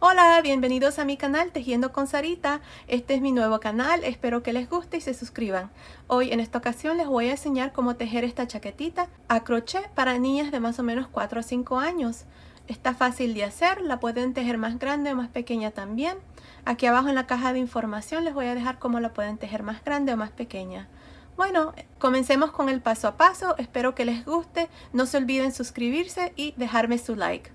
Hola, bienvenidos a mi canal Tejiendo con Sarita. Este es mi nuevo canal, espero que les guste y se suscriban. Hoy en esta ocasión les voy a enseñar cómo tejer esta chaquetita a crochet para niñas de más o menos 4 a 5 años. Está fácil de hacer, la pueden tejer más grande o más pequeña también. Aquí abajo en la caja de información les voy a dejar cómo la pueden tejer más grande o más pequeña. Bueno, comencemos con el paso a paso, espero que les guste, no se olviden suscribirse y dejarme su like.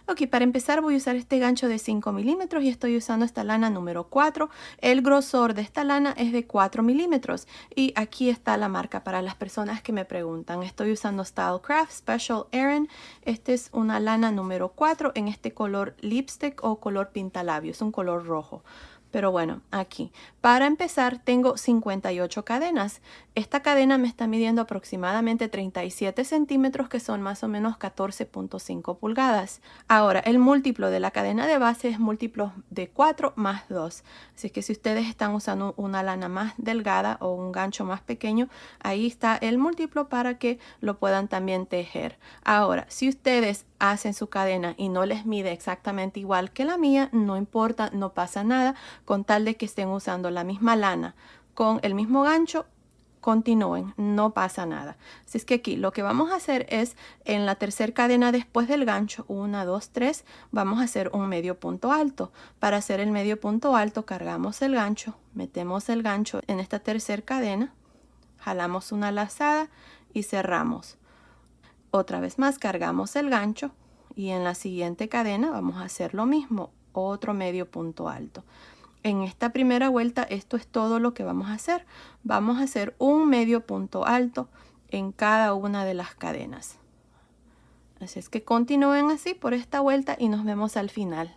Ok, para empezar voy a usar este gancho de 5 milímetros y estoy usando esta lana número 4. El grosor de esta lana es de 4 milímetros y aquí está la marca para las personas que me preguntan. Estoy usando Stylecraft Special Aran. Esta es una lana número 4 en este color lipstick o color pintalabios, un color rojo. Pero bueno, aquí. Para empezar tengo 58 cadenas. Esta cadena me está midiendo aproximadamente 37 centímetros, que son más o menos 14.5 pulgadas. Ahora, el múltiplo de la cadena de base es múltiplo de 4 más 2. Así que si ustedes están usando una lana más delgada o un gancho más pequeño, ahí está el múltiplo para que lo puedan también tejer. Ahora, si ustedes hacen su cadena y no les mide exactamente igual que la mía, no importa, no pasa nada, con tal de que estén usando la misma lana con el mismo gancho, continúen, no pasa nada. Así es que aquí lo que vamos a hacer es en la tercera cadena después del gancho, 1, 2, 3, vamos a hacer un medio punto alto. Para hacer el medio punto alto cargamos el gancho, metemos el gancho en esta tercera cadena, jalamos una lazada y cerramos. Otra vez más cargamos el gancho y en la siguiente cadena vamos a hacer lo mismo, otro medio punto alto. En esta primera vuelta esto es todo lo que vamos a hacer. Vamos a hacer un medio punto alto en cada una de las cadenas. Así es que continúen así por esta vuelta y nos vemos al final.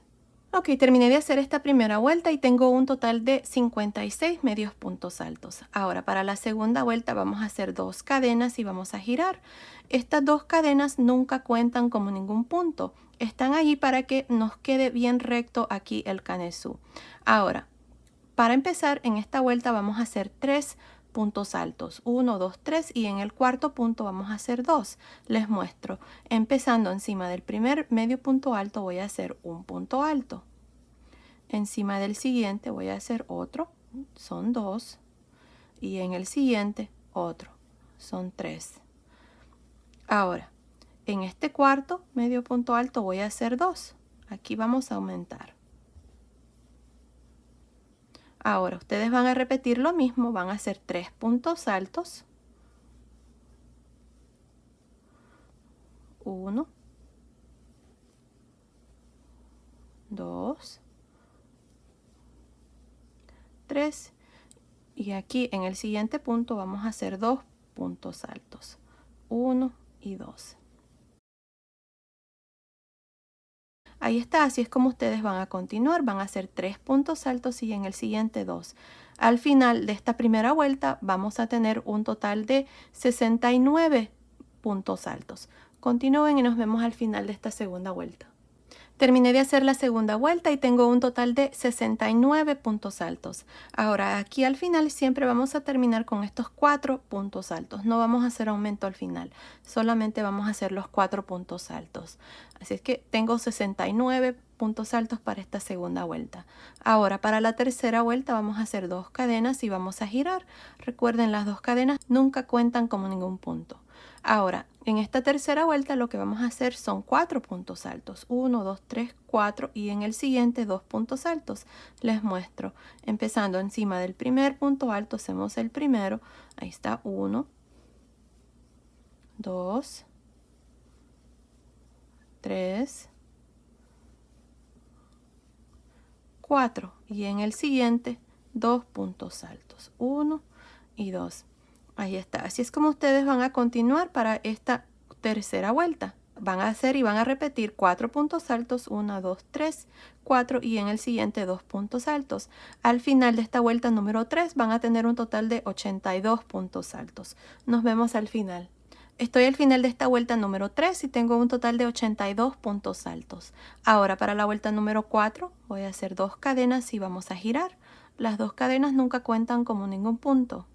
Ok, terminé de hacer esta primera vuelta y tengo un total de 56 medios puntos altos. Ahora para la segunda vuelta vamos a hacer 2 cadenas y vamos a girar. Estas 2 cadenas nunca cuentan como ningún punto. Están allí para que nos quede bien recto aquí el canesú. Ahora, para empezar en esta vuelta vamos a hacer 3 puntos altos, 1, 2, 3 y en el cuarto punto vamos a hacer 2. Les muestro, empezando encima del primer medio punto alto voy a hacer un punto alto. Encima del siguiente voy a hacer otro, son 2. Y en el siguiente otro, son 3. Ahora, en este cuarto medio punto alto voy a hacer 2. Aquí vamos a aumentar. Ahora ustedes van a repetir lo mismo, van a hacer 3 puntos altos. 1, 2, 3. Y aquí en el siguiente punto vamos a hacer 2 puntos altos. 1 y 2. Ahí está, así es como ustedes van a continuar. Van a hacer 3 puntos altos y en el siguiente 2. Al final de esta primera vuelta vamos a tener un total de 69 puntos altos. Continúen y nos vemos al final de esta segunda vuelta. Terminé de hacer la segunda vuelta y tengo un total de 69 puntos altos. Ahora aquí al final siempre vamos a terminar con estos 4 puntos altos. No vamos a hacer aumento al final, solamente vamos a hacer los 4 puntos altos. Así es que tengo 69 puntos altos para esta segunda vuelta. Ahora para la tercera vuelta vamos a hacer 2 cadenas y vamos a girar. Recuerden, las 2 cadenas nunca cuentan como ningún punto. Ahora, en esta tercera vuelta lo que vamos a hacer son 4 puntos altos. 1, 2, 3, 4 y en el siguiente 2 puntos altos. Les muestro. Empezando encima del primer punto alto, hacemos el primero. Ahí está, 1, 2, 3, 4 y en el siguiente 2 puntos altos. 1 y 2. Ahí está. Así es como ustedes van a continuar para esta tercera vuelta. Van a hacer y van a repetir 4 puntos altos, 1, 2, 3, 4 y en el siguiente 2 puntos altos. Al final de esta vuelta número 3 van a tener un total de 82 puntos altos. Nos vemos al final. Estoy al final de esta vuelta número 3 y tengo un total de 82 puntos altos. Ahora para la vuelta número 4 voy a hacer 2 cadenas y vamos a girar. Las 2 cadenas nunca cuentan como ningún punto.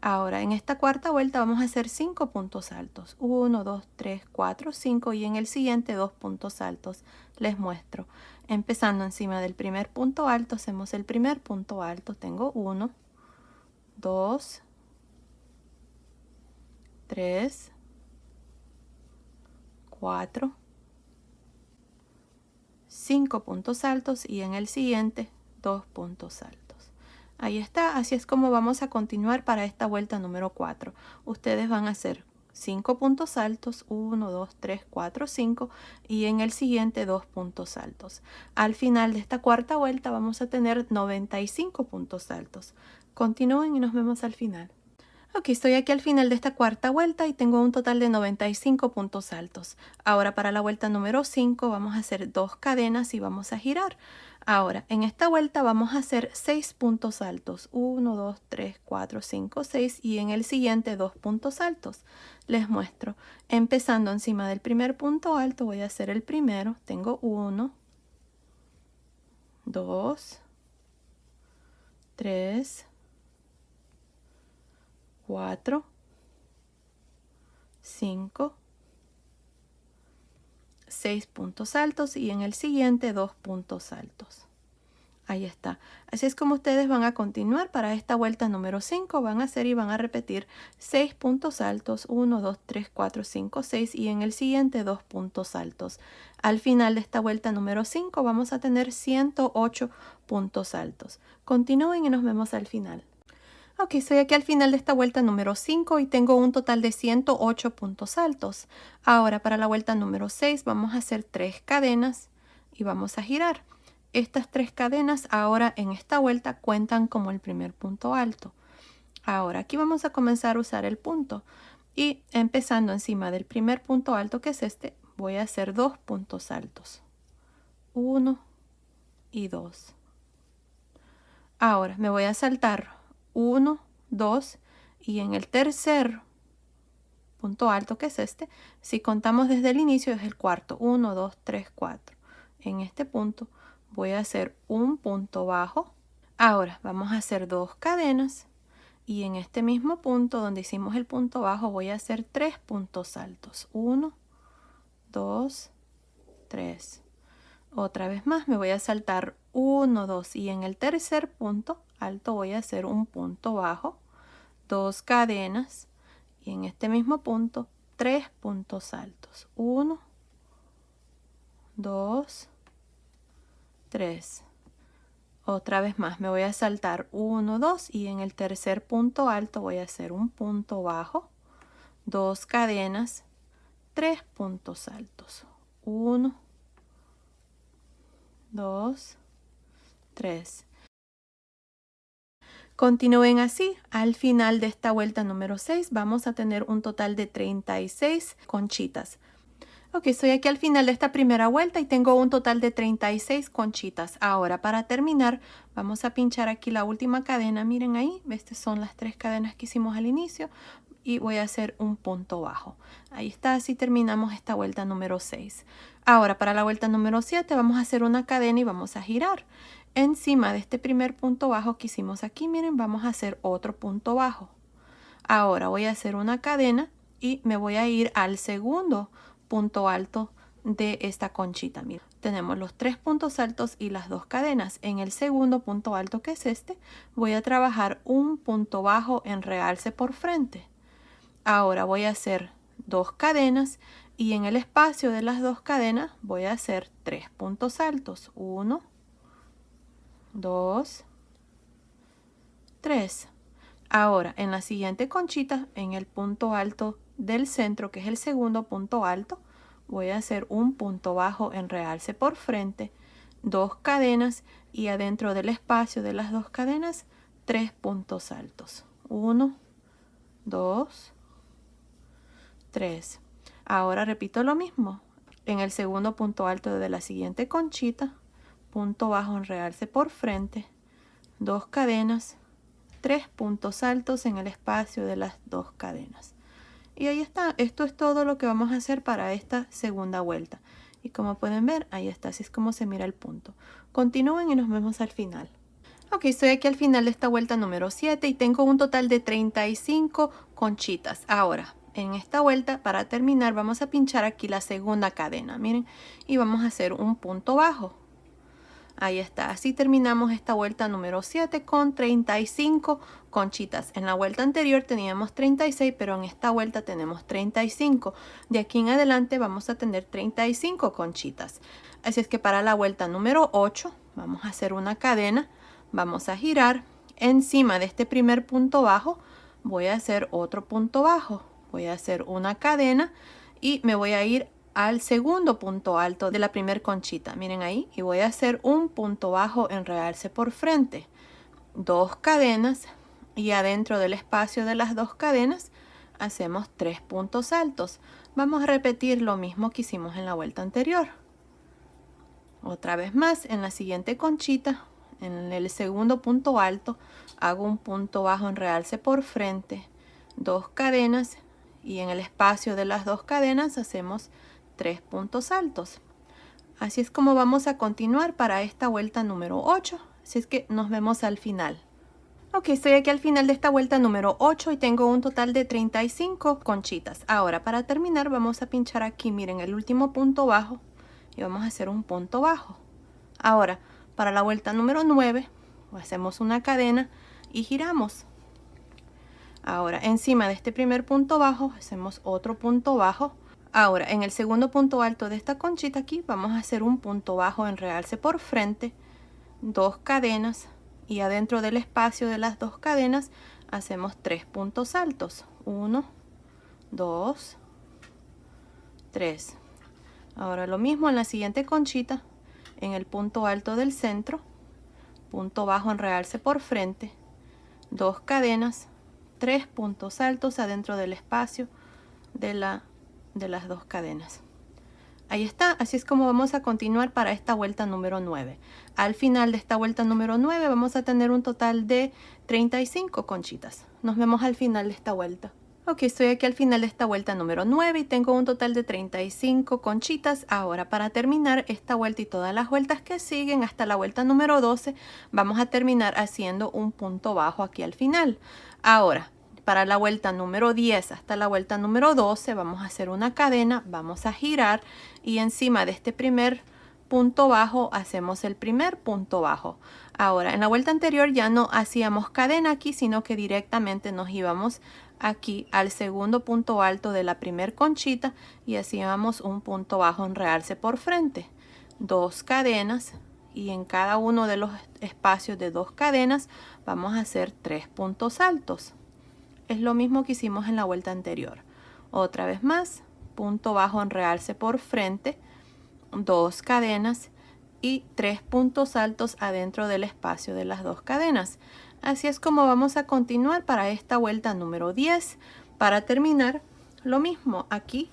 Ahora en esta cuarta vuelta vamos a hacer 5 puntos altos. 1, 2, 3, 4, 5 y en el siguiente 2 puntos altos. Les muestro. Empezando encima del primer punto alto, hacemos el primer punto alto. Tengo 1, 2, 3, 4, 5 puntos altos y en el siguiente 2 puntos altos. Ahí está, así es como vamos a continuar para esta vuelta número 4. Ustedes van a hacer 5 puntos altos, 1, 2, 3, 4, 5 y en el siguiente 2 puntos altos. Al final de esta cuarta vuelta vamos a tener 95 puntos altos. Continúen y nos vemos al final. Ok, estoy aquí al final de esta cuarta vuelta y tengo un total de 95 puntos altos. Ahora para la vuelta número 5 vamos a hacer 2 cadenas y vamos a girar. Ahora, en esta vuelta vamos a hacer 6 puntos altos. 1, 2, 3, 4, 5, 6 y en el siguiente 2 puntos altos. Les muestro. Empezando encima del primer punto alto voy a hacer el primero. Tengo 1, 2, 3, 4, 5, 6 puntos altos y en el siguiente 2 puntos altos. Ahí está. Así es como ustedes van a continuar para esta vuelta número 5. Van a hacer y van a repetir 6 puntos altos, 1, 2, 3, 4, 5, 6 y en el siguiente 2 puntos altos. Al final de esta vuelta número 5 vamos a tener 108 puntos altos. Continúen y nos vemos al final. Ok, estoy aquí al final de esta vuelta número 5 y tengo un total de 108 puntos altos. Ahora para la vuelta número 6 vamos a hacer 3 cadenas y vamos a girar. Estas 3 cadenas ahora en esta vuelta cuentan como el primer punto alto. Ahora aquí vamos a comenzar a usar el punto y empezando encima del primer punto alto que es este, voy a hacer 2 puntos altos. 1 y 2. Ahora me voy a saltar 1, 2 y en el tercer punto alto que es este, si contamos desde el inicio es el cuarto, 1, 2, 3, 4. En este punto voy a hacer un punto bajo. Ahora vamos a hacer 2 cadenas y en este mismo punto donde hicimos el punto bajo voy a hacer 3 puntos altos. 1, 2, 3. Otra vez más me voy a saltar 1, 2 y en el tercer punto alto voy a hacer un punto bajo, 2 cadenas y en este mismo punto 3 puntos altos. 1, 2, 3. Otra vez más me voy a saltar 1, 2 y en el tercer punto alto voy a hacer un punto bajo, 2 cadenas, 3 puntos altos. 1, 2, 3. Continúen así. Al final de esta vuelta número 6 vamos a tener un total de 36 conchitas. Ok, estoy aquí al final de esta primera vuelta y tengo un total de 36 conchitas. Ahora para terminar vamos a pinchar aquí la última cadena. Miren ahí, estas son las 3 cadenas que hicimos al inicio y voy a hacer un punto bajo. Ahí está, así terminamos esta vuelta número 6. Ahora para la vuelta número 7 vamos a hacer una cadena y vamos a girar. Encima de este primer punto bajo que hicimos aquí, miren, vamos a hacer otro punto bajo. Ahora voy a hacer una cadena y me voy a ir al segundo punto alto de esta conchita. Miren, tenemos los 3 puntos altos y las 2 cadenas. En el segundo punto alto, que es este, voy a trabajar un punto bajo en realce por frente. Ahora voy a hacer 2 cadenas y en el espacio de las 2 cadenas voy a hacer 3 puntos altos. 1, 2, 3. Ahora en la siguiente conchita, en el punto alto del centro, que es el segundo punto alto, voy a hacer un punto bajo en realce por frente, 2 cadenas y adentro del espacio de las 2 cadenas 3 puntos altos. 1, 2, 3. Ahora repito lo mismo. En el segundo punto alto de la siguiente conchita, punto bajo en realce por frente, 2 cadenas, 3 puntos altos en el espacio de las 2 cadenas. Y ahí está. Esto es todo lo que vamos a hacer para esta segunda vuelta. Y como pueden ver, ahí está. Así es como se mira el punto. Continúen y nos vemos al final. Ok, estoy aquí al final de esta vuelta número 7 y tengo un total de 35 conchitas. Ahora, en esta vuelta, para terminar, vamos a pinchar aquí la segunda cadena, miren, y vamos a hacer un punto bajo. Ahí está, así terminamos esta vuelta número 7 con 35 conchitas. En la vuelta anterior teníamos 36, pero en esta vuelta tenemos 35. De aquí en adelante vamos a tener 35 conchitas. Así es que para la vuelta número 8 vamos a hacer una cadena, vamos a girar. Encima de este primer punto bajo voy a hacer otro punto bajo. Voy a hacer una cadena y me voy a ir al segundo punto alto de la primer conchita. Miren ahí, y voy a hacer un punto bajo en realce por frente. 2 cadenas y adentro del espacio de las 2 cadenas hacemos 3 puntos altos. Vamos a repetir lo mismo que hicimos en la vuelta anterior. Otra vez más, en la siguiente conchita, en el segundo punto alto, hago un punto bajo en realce por frente, 2 cadenas y en el espacio de las 2 cadenas hacemos 3 puntos altos. Así es como vamos a continuar para esta vuelta número 8. Así es que nos vemos al final. Ok, estoy aquí al final de esta vuelta número 8 y tengo un total de 35 conchitas. Ahora, para terminar, vamos a pinchar aquí, miren, el último punto bajo y vamos a hacer un punto bajo. Ahora, para la vuelta número 9, hacemos una cadena y giramos. Ahora, encima de este primer punto bajo, hacemos otro punto bajo. Ahora, en el segundo punto alto de esta conchita aquí, vamos a hacer un punto bajo en realce por frente, 2 cadenas y adentro del espacio de las 2 cadenas hacemos 3 puntos altos. 1, 2, 3. Ahora lo mismo en la siguiente conchita, en el punto alto del centro, punto bajo en realce por frente, 2 cadenas, 3 puntos altos adentro del espacio de las 2 cadenas. Ahí está, así es como vamos a continuar para esta vuelta número 9. Al final de esta vuelta número 9 vamos a tener un total de 35 conchitas. Nos vemos al final de esta vuelta. Ok, estoy aquí al final de esta vuelta número 9 y tengo un total de 35 conchitas. Ahora, para terminar esta vuelta y todas las vueltas que siguen hasta la vuelta número 12, vamos a terminar haciendo un punto bajo aquí al final. Ahora, para la vuelta número 10 hasta la vuelta número 12 vamos a hacer una cadena, vamos a girar y encima de este primer punto bajo hacemos el primer punto bajo. Ahora, en la vuelta anterior ya no hacíamos cadena aquí, sino que directamente nos íbamos aquí al segundo punto alto de la primer conchita y hacíamos un punto bajo en realce por frente. 2 cadenas y en cada uno de los espacios de 2 cadenas vamos a hacer 3 puntos altos. Es lo mismo que hicimos en la vuelta anterior. Otra vez más, punto bajo en realce por frente, 2 cadenas y 3 puntos altos adentro del espacio de las 2 cadenas. Así es como vamos a continuar para esta vuelta número 10. Para terminar, lo mismo aquí,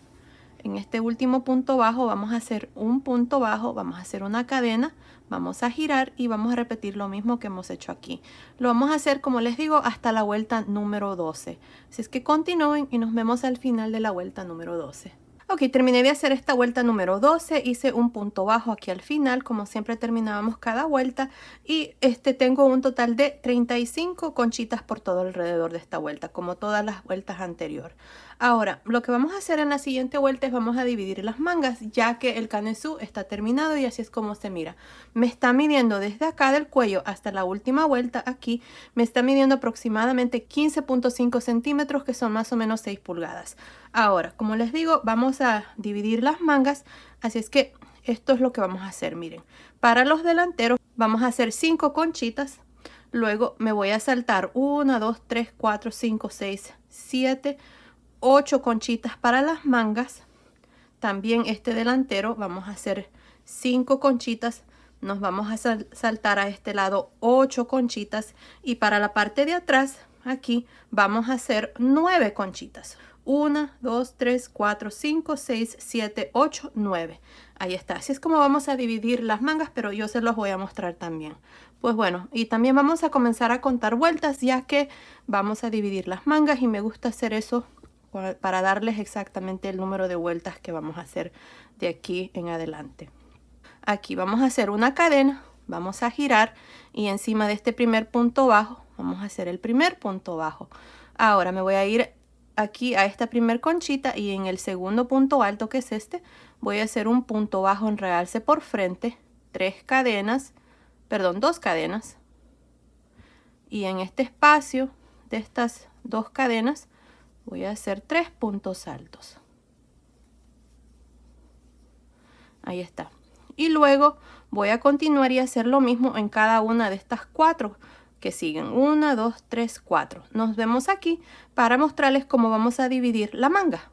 en este último punto bajo vamos a hacer un punto bajo, vamos a hacer una cadena, vamos a girar y vamos a repetir lo mismo que hemos hecho aquí. Lo vamos a hacer, como les digo, hasta la vuelta número 12. Así es que continúen y nos vemos al final de la vuelta número 12. Ok, terminé de hacer esta vuelta número 12, hice un punto bajo aquí al final, como siempre terminábamos cada vuelta, y tengo un total de 35 conchitas por todo alrededor de esta vuelta, como todas las vueltas anteriores. Ahora, lo que vamos a hacer en la siguiente vuelta es vamos a dividir las mangas, ya que el canesú está terminado y así es como se mira. Me está midiendo desde acá del cuello hasta la última vuelta aquí, me está midiendo aproximadamente 15.5 centímetros, que son más o menos 6 pulgadas. Ahora, como les digo, vamos a dividir las mangas, así es que esto es lo que vamos a hacer, miren. Para los delanteros vamos a hacer 5 conchitas, luego me voy a saltar 1, 2, 3, 4, 5, 6, 7, 8 conchitas para las mangas. También este delantero vamos a hacer 5 conchitas, nos vamos a saltar a este lado 8 conchitas y para la parte de atrás aquí vamos a hacer 9 conchitas. 1, 2, 3, 4, 5, 6, 7, 8, 9. Ahí está. Así es como vamos a dividir las mangas, pero yo se los voy a mostrar también. Pues bueno, y también vamos a comenzar a contar vueltas, ya que vamos a dividir las mangas y me gusta hacer eso para darles exactamente el número de vueltas que vamos a hacer de aquí en adelante. Aquí vamos a hacer una cadena, vamos a girar y encima de este primer punto bajo vamos a hacer el primer punto bajo. Ahora me voy a ir aquí a esta primer conchita y en el segundo punto alto, que es este, voy a hacer un punto bajo en realce por frente, 3 cadenas, perdón, 2 cadenas. Y en este espacio de estas 2 cadenas voy a hacer 3 puntos altos. Ahí está. Y luego voy a continuar y hacer lo mismo en cada una de estas 4 que siguen. 1, 2, 3, 4. Nos vemos aquí para mostrarles cómo vamos a dividir la manga.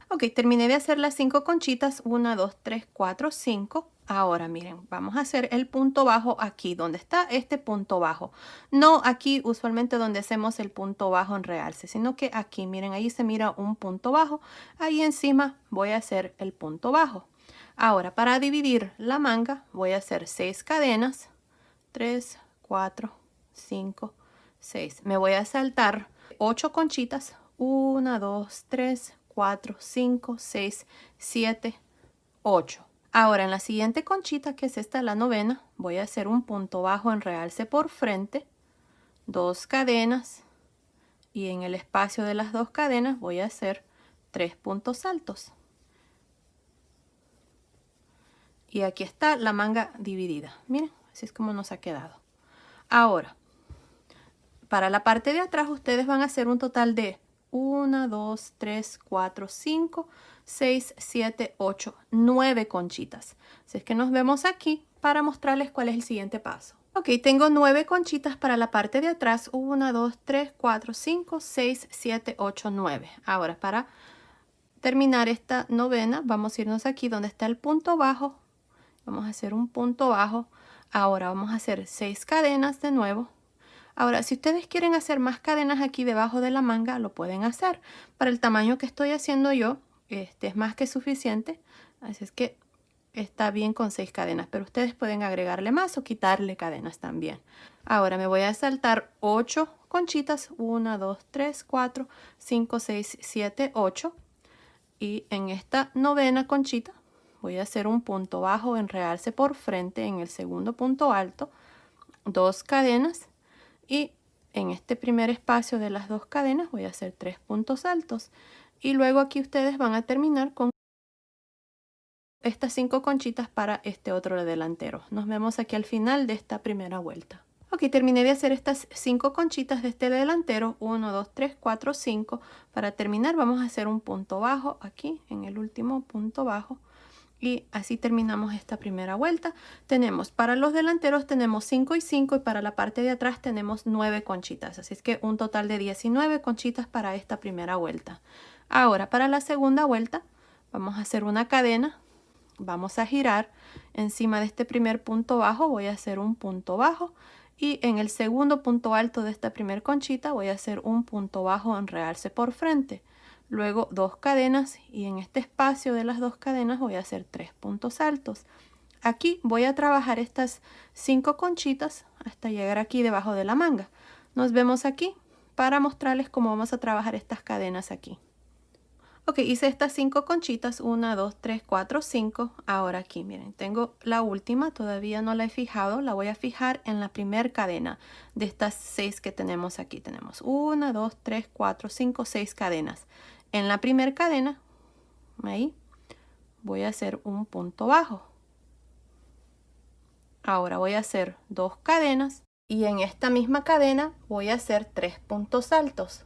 Ok, terminé de hacer las 5 conchitas. 1, 2, 3, 4, 5. Ahora miren, vamos a hacer el punto bajo aquí, donde está este punto bajo. No aquí usualmente donde hacemos el punto bajo en realce, sino que aquí, miren, ahí se mira un punto bajo. Ahí encima voy a hacer el punto bajo. Ahora, para dividir la manga, voy a hacer 6 cadenas. 3, 4, 5, 6. Me voy a saltar 8 conchitas. 1, 2, 3, 4, 5, 6, 7, 8. Ahora en la siguiente conchita, que es esta, la novena, voy a hacer un punto bajo en realce por frente, 2 cadenas, y en el espacio de las 2 cadenas voy a hacer 3 puntos altos. Y aquí está la manga dividida. Miren, así es como nos ha quedado. Ahora, para la parte de atrás ustedes van a hacer un total de 1, 2, 3, 4, 5, 6, 7, 8, 9 conchitas. Así es que nos vemos aquí para mostrarles cuál es el siguiente paso. Ok, tengo 9 conchitas para la parte de atrás. 1, 2, 3, 4, 5, 6, 7, 8, 9. Ahora, para terminar esta novena, vamos a irnos aquí donde está el punto bajo. Vamos a hacer un punto bajo. Ahora vamos a hacer 6 cadenas de nuevo. Ahora, si ustedes quieren hacer más cadenas aquí debajo de la manga, lo pueden hacer. Para el tamaño que estoy haciendo yo, este es más que suficiente. Así es que está bien con 6 cadenas, pero ustedes pueden agregarle más o quitarle cadenas también. Ahora me voy a saltar 8 conchitas. 1, 2, 3, 4, 5, 6, 7, 8. Y en esta novena conchita voy a hacer un punto bajo en realce por frente en el segundo punto alto, 2 cadenas, y en este primer espacio de las 2 cadenas voy a hacer 3 puntos altos. Y luego aquí ustedes van a terminar con estas 5 conchitas para este otro delantero. Nos vemos aquí al final de esta primera vuelta. Ok, terminé de hacer estas 5 conchitas de este delantero. 1, 2, 3, 4, 5. Para terminar vamos a hacer un punto bajo aquí en el último punto bajo. Y así terminamos esta primera vuelta. Tenemos para los delanteros tenemos 5 y 5, y para la parte de atrás tenemos 9 conchitas. Así es que un total de 19 conchitas para esta primera vuelta. Ahora para la segunda vuelta vamos a hacer una cadena. Vamos a girar encima de este primer punto bajo. Voy a hacer un punto bajo. Y en el segundo punto alto de esta primer conchita voy a hacer un punto bajo en realce por frente. Luego 2 cadenas, y en este espacio de las 2 cadenas voy a hacer 3 puntos altos. Aquí voy a trabajar estas 5 conchitas hasta llegar aquí debajo de la manga. Nos vemos aquí para mostrarles cómo vamos a trabajar estas cadenas aquí. Ok, hice estas 5 conchitas, 1, 2, 3, 4, 5. Ahora aquí, miren, tengo la última, todavía no la he fijado, la voy a fijar en la primera cadena de estas 6 que tenemos aquí. Tenemos 1, 2, 3, 4, 5, 6 cadenas. En la primera cadena, ahí, voy a hacer un punto bajo. Ahora voy a hacer 2 cadenas, y en esta misma cadena voy a hacer 3 puntos altos.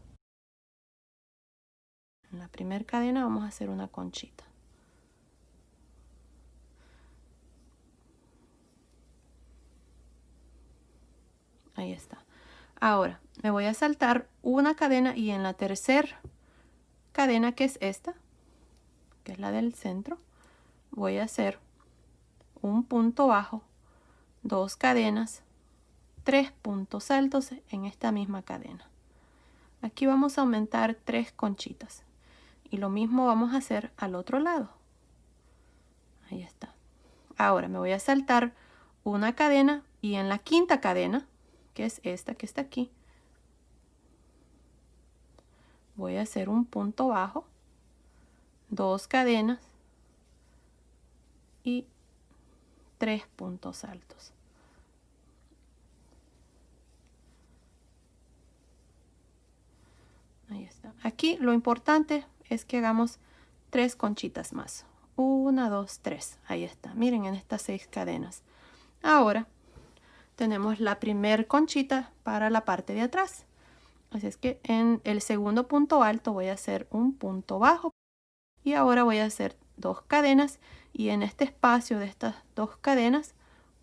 En la primera cadena vamos a hacer una conchita. Ahí está. Ahora me voy a saltar una cadena, y en la tercera cadena, que es esta, que es la del centro, voy a hacer un punto bajo, 2 cadenas, 3 puntos altos en esta misma cadena. Aquí vamos a aumentar 3 conchitas, y lo mismo vamos a hacer al otro lado. Ahí está. Ahora me voy a saltar una cadena, y en la quinta cadena, que es esta que está aquí, voy a hacer un punto bajo, 2 cadenas y 3 puntos altos. Ahí está. Aquí lo importante es que hagamos 3 conchitas más. 1, 2, 3. Ahí está. Miren, en estas 6 cadenas. Ahora tenemos la primer conchita para la parte de atrás. Así es que en el segundo punto alto voy a hacer un punto bajo y ahora voy a hacer 2 cadenas y en este espacio de estas 2 cadenas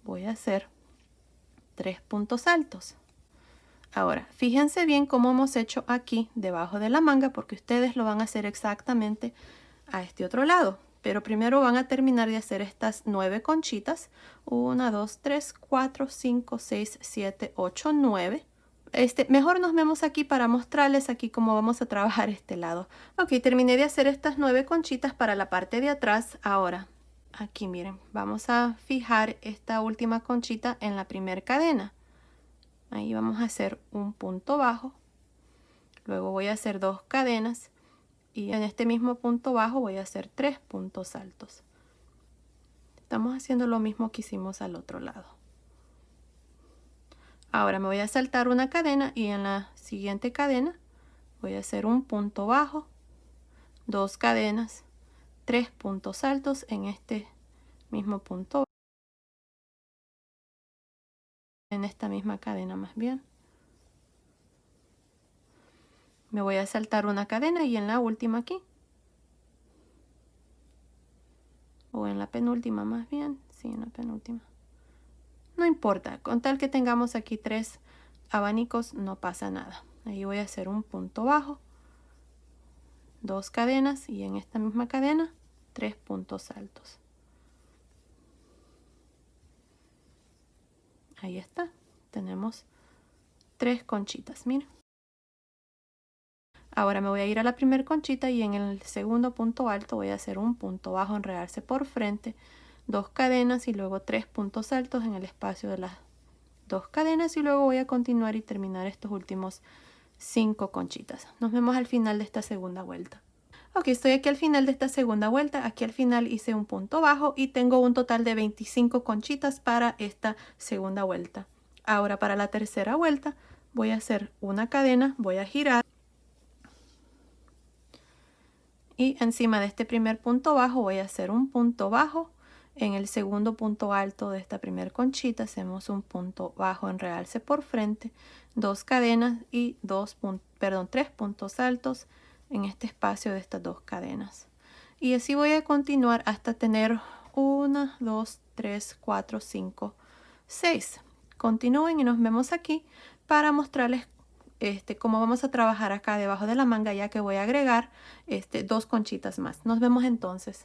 voy a hacer 3 puntos altos. Ahora, fíjense bien cómo hemos hecho aquí debajo de la manga porque ustedes lo van a hacer exactamente a este otro lado. Pero primero van a terminar de hacer estas 9 conchitas. 1, 2, 3, 4, 5, 6, 7, 8, 9. Mejor nos vemos aquí para mostrarles aquí cómo vamos a trabajar este lado. Ok, terminé de hacer estas 9 conchitas para la parte de atrás. Ahora, aquí miren, vamos a fijar esta última conchita en la primera cadena. Ahí vamos a hacer un punto bajo. Luego voy a hacer 2 cadenas. Y en este mismo punto bajo voy a hacer 3 puntos altos. Estamos haciendo lo mismo que hicimos al otro lado. Ahora me voy a saltar una cadena y en la siguiente cadena voy a hacer un punto bajo, 2 cadenas, 3 puntos altos en este mismo punto, en esta misma cadena más bien. Me voy a saltar una cadena y en la última aquí, o en la penúltima más bien, sí, en la penúltima. No importa, con tal que tengamos aquí 3 abanicos no pasa nada. Ahí voy a hacer un punto bajo, 2 cadenas y en esta misma cadena 3 puntos altos. Ahí está, tenemos 3 conchitas, miren. Ahora me voy a ir a la primera conchita y en el segundo punto alto voy a hacer un punto bajo en realce por frente, 2 cadenas y luego 3 puntos altos en el espacio de las 2 cadenas y luego voy a continuar y terminar estos últimos 5 conchitas. Nos vemos al final de esta segunda vuelta. Ok, estoy aquí al final de esta segunda vuelta. Aquí al final hice un punto bajo y tengo un total de 25 conchitas para esta segunda vuelta. Ahora para la tercera vuelta voy a hacer una cadena, voy a girar. Y encima de este primer punto bajo voy a hacer un punto bajo. En el segundo punto alto de esta primer conchita hacemos un punto bajo en realce por frente, 2 cadenas y 3 puntos altos en este espacio de estas 2 cadenas. Y así voy a continuar hasta tener 1, 2, 3, 4, 5, 6. Continúen y nos vemos aquí para mostrarles cómo vamos a trabajar acá debajo de la manga, ya que voy a agregar 2 conchitas más. Nos vemos entonces.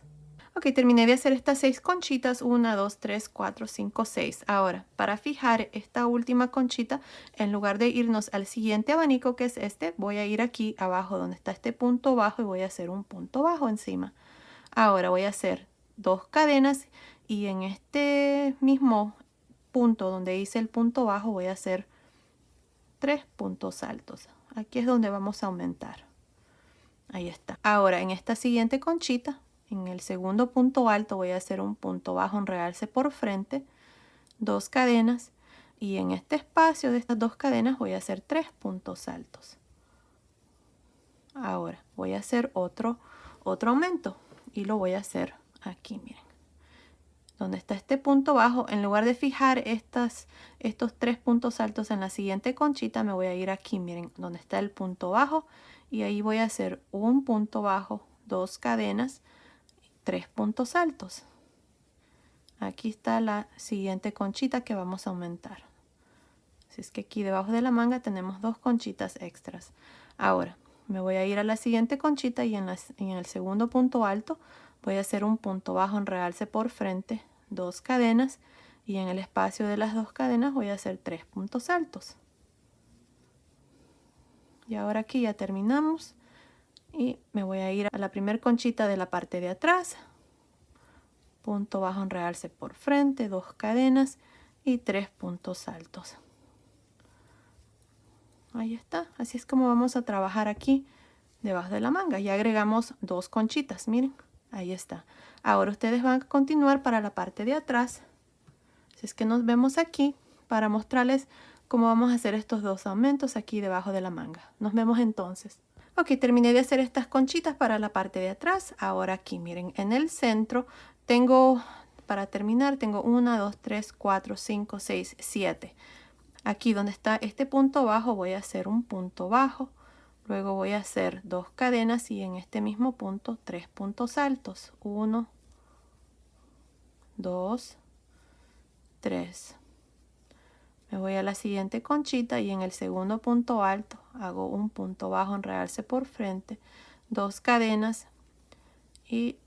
Ok, terminé de hacer estas 6 conchitas, 1, 2, 3, 4, 5, 6. Ahora, para fijar esta última conchita, en lugar de irnos al siguiente abanico, que es este, voy a ir aquí abajo donde está este punto bajo y voy a hacer un punto bajo encima. Ahora voy a hacer 2 cadenas y en este mismo punto donde hice el punto bajo voy a hacer 3 puntos altos. Aquí es donde vamos a aumentar. Ahí está. Ahora en esta siguiente conchita, en el segundo punto alto voy a hacer un punto bajo en realce por frente, 2 cadenas y en este espacio de estas 2 cadenas voy a hacer 3 puntos altos. Ahora voy a hacer otro aumento y lo voy a hacer aquí, miren. Donde está este punto bajo, en lugar de fijar estos 3 puntos altos en la siguiente conchita, me voy a ir aquí, miren, donde está el punto bajo y ahí voy a hacer un punto bajo, 2 cadenas, 3 puntos altos. Aquí está la siguiente conchita que vamos a aumentar. Así es que aquí debajo de la manga tenemos 2 conchitas extras. Ahora me voy a ir a la siguiente conchita y en el segundo punto alto voy a hacer un punto bajo en realce por frente, 2 cadenas y en el espacio de las 2 cadenas voy a hacer 3 puntos altos. Y ahora aquí ya terminamos y me voy a ir a la primera conchita de la parte de atrás, punto bajo en realce por frente, 2 cadenas y 3 puntos altos. Ahí está, así es como vamos a trabajar aquí debajo de la manga. Ya agregamos 2 conchitas, miren, ahí está. Ahora ustedes van a continuar para la parte de atrás. Así es que nos vemos aquí para mostrarles cómo vamos a hacer estos 2 aumentos aquí debajo de la manga. Nos vemos entonces. Ok, terminé de hacer estas conchitas para la parte de atrás. Ahora aquí, miren, en el centro tengo para terminar tengo 1, 2, 3, 4, 5, 6, 7. Aquí donde está este punto bajo voy a hacer un punto bajo, luego voy a hacer 2 cadenas y en este mismo punto 3 puntos altos. 1, 2, 3. Me voy a la siguiente conchita y en el segundo punto alto hago un punto bajo en realce por frente, 2 cadenas y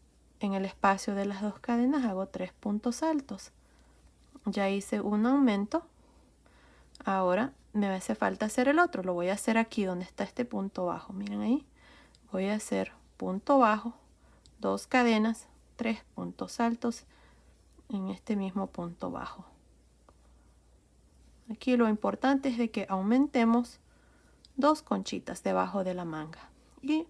en el espacio de las 2 cadenas hago 3 puntos altos. Ya hice un aumento. Ahora me hace falta hacer el otro. Lo voy a hacer aquí donde está este punto bajo. Miren ahí. Voy a hacer punto bajo, 2 cadenas, 3 puntos altos en este mismo punto bajo. Aquí lo importante es de que aumentemos 2 conchitas debajo de la manga. Y